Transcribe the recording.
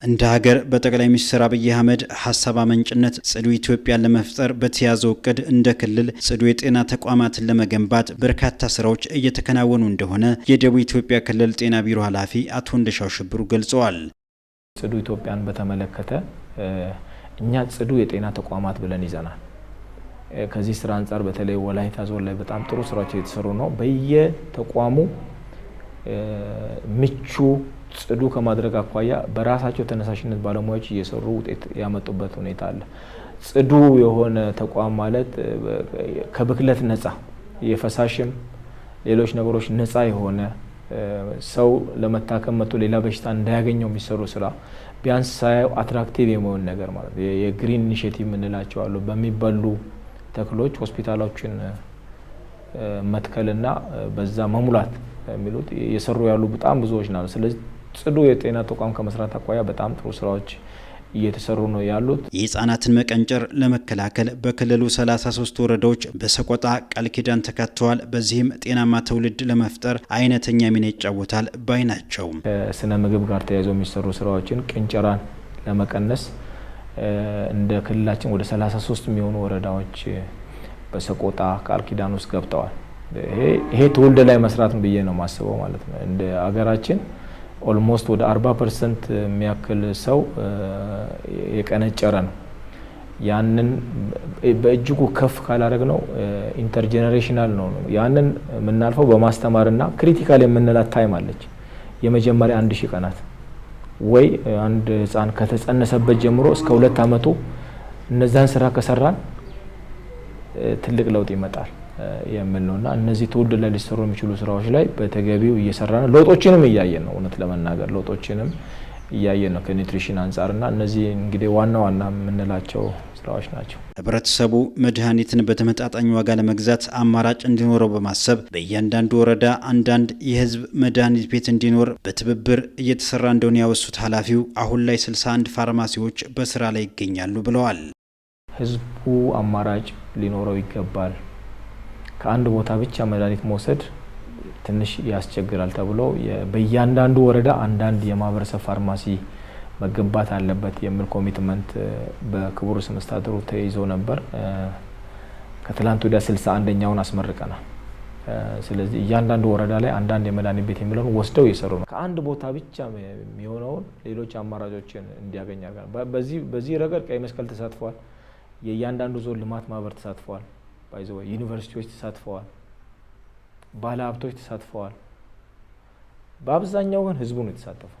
እንደ ሀገር በጠቅላይ ሚኒስትር አብይ አህመድ ሀሳብ አመንጭነት ጽዱ ኢትዮጵያን ለመፍጠር በተያዘው እቅድ እንደ ክልል ጽዱ የጤና ተቋማትን ለመገንባት በርካታ ስራዎች እየተከናወኑ እንደሆነ የደቡብ ኢትዮጵያ ክልል ጤና ቢሮ ኃላፊ አቶ እንደሻው ሽብሩ ገልጸዋል። ጽዱ ኢትዮጵያን በተመለከተ እኛ ጽዱ የጤና ተቋማት ብለን ይዘናል። ከዚህ ስራ አንፃር በተለይ ወላይታ ዞን ላይ በጣም ጥሩ ስራዎች እየተሰሩ ነው። በየተቋሙ ምቹ ጽዱ ከማድረግ አኳያ በራሳቸው ተነሳሽነት ባለሙያዎች እየሰሩ ውጤት ያመጡበት ሁኔታ አለ። ጽዱ የሆነ ተቋም ማለት ከብክለት ነፃ የፈሳሽም ሌሎች ነገሮች ነፃ የሆነ ሰው ለመታከም መጥቶ ሌላ በሽታ እንዳያገኘው የሚሰሩ ስራ ቢያንስ ሳይው አትራክቲቭ የመሆን ነገር ማለት የግሪን ኢኒሺየቲቭ የምንላቸው አሉ። በሚበሉ ተክሎች ሆስፒታሎችን መትከልና በዛ መሙላት የሚሉት እየሰሩ ያሉ በጣም ብዙዎች ናቸው። ስለዚህ ጽዱ የጤና ተቋም ከመስራት አኳያ በጣም ጥሩ ስራዎች እየተሰሩ ነው ያሉት። የህፃናትን መቀንጨር ለመከላከል በክልሉ 33 ወረዳዎች በሰቆጣ ቃል ኪዳን ተካተዋል። በዚህም ጤናማ ትውልድ ለመፍጠር አይነተኛ ሚና ይጫወታል ባይ ናቸው። ከስነ ምግብ ጋር ተያይዞ የሚሰሩ ስራዎችን ቅንጨራን ለመቀነስ እንደ ክልላችን ወደ 33 የሚሆኑ ወረዳዎች በሰቆጣ ቃል ኪዳን ውስጥ ገብተዋል። ይሄ ትውልድ ላይ መስራት ብዬ ነው ማስበው ማለት ነው። እንደ አገራችን ኦልሞስት ወደ 40% የሚያክል ሰው የቀነጨረ ነው። ያንን በእጅጉ ከፍ ካላደረግ ነው ኢንተርጄነሬሽናል ነው። ያንን የምናልፈው በማስተማርና ክሪቲካል የምንላት ታይም አለች። የመጀመሪያ 1000 ቀናት ወይ አንድ ህፃን ከተጸነሰበት ጀምሮ እስከ 2 አመቱ እነዛን ስራ ከሰራን ትልቅ ለውጥ ይመጣል የሚል ነውና እነዚህ ትውልድ ላይ ሊሰሩ የሚችሉ ስራዎች ላይ በተገቢው እየሰራን ነው። ለውጦችንም እያየን ነው። እውነት ለመናገር ለውጦችንም እያየን ነው ከኒውትሪሽን አንፃርና እነዚህ እንግዲህ ዋና የምንላቸው ስራዎች ናቸው። ህብረተሰቡ መድኃኒትን በተመጣጣኝ ዋጋ ለመግዛት አማራጭ እንዲኖረው በማሰብ በእያንዳንዱ ወረዳ አንዳንድ የህዝብ መድኃኒት ቤት እንዲኖር በትብብር እየተሰራ እንደሆነ ያወሱት ኃላፊው አሁን ላይ 61 ፋርማሲዎች በስራ ላይ ይገኛሉ ብለዋል። ህዝቡ አማራጭ ሊኖረው ይገባል። ከአንድ ቦታ ብቻ መድኃኒት መውሰድ ትንሽ ያስቸግራል ተብሎ በእያንዳንዱ ወረዳ አንዳንድ የማህበረሰብ ፋርማሲ መገንባት አለበት የሚል ኮሚትመንት በክቡር ርዕሰ መስተዳድሩ ተይዞ ነበር። ከትላንት ወዲያ 61ኛውን አስመርቀናል። ስለዚህ እያንዳንዱ ወረዳ ላይ አንዳንድ የመድኃኒት ቤት የሚለውን ወስደው እየሰሩ ነው። ከአንድ ቦታ ብቻ የሚሆነውን ሌሎች አማራጮችን እንዲያገኝ አድርገናል። በዚህ ረገድ ቀይ መስቀል ተሳትፏል። የእያንዳንዱ ዞን ልማት ማህበር ተሳትፏል። ባይዘው ዩኒቨርሲቲዎች ተሳትፈዋል። ባለሀብቶች ተሳትፈዋል። በአብዛኛው ግን ህዝቡ ነው የተሳተፈው።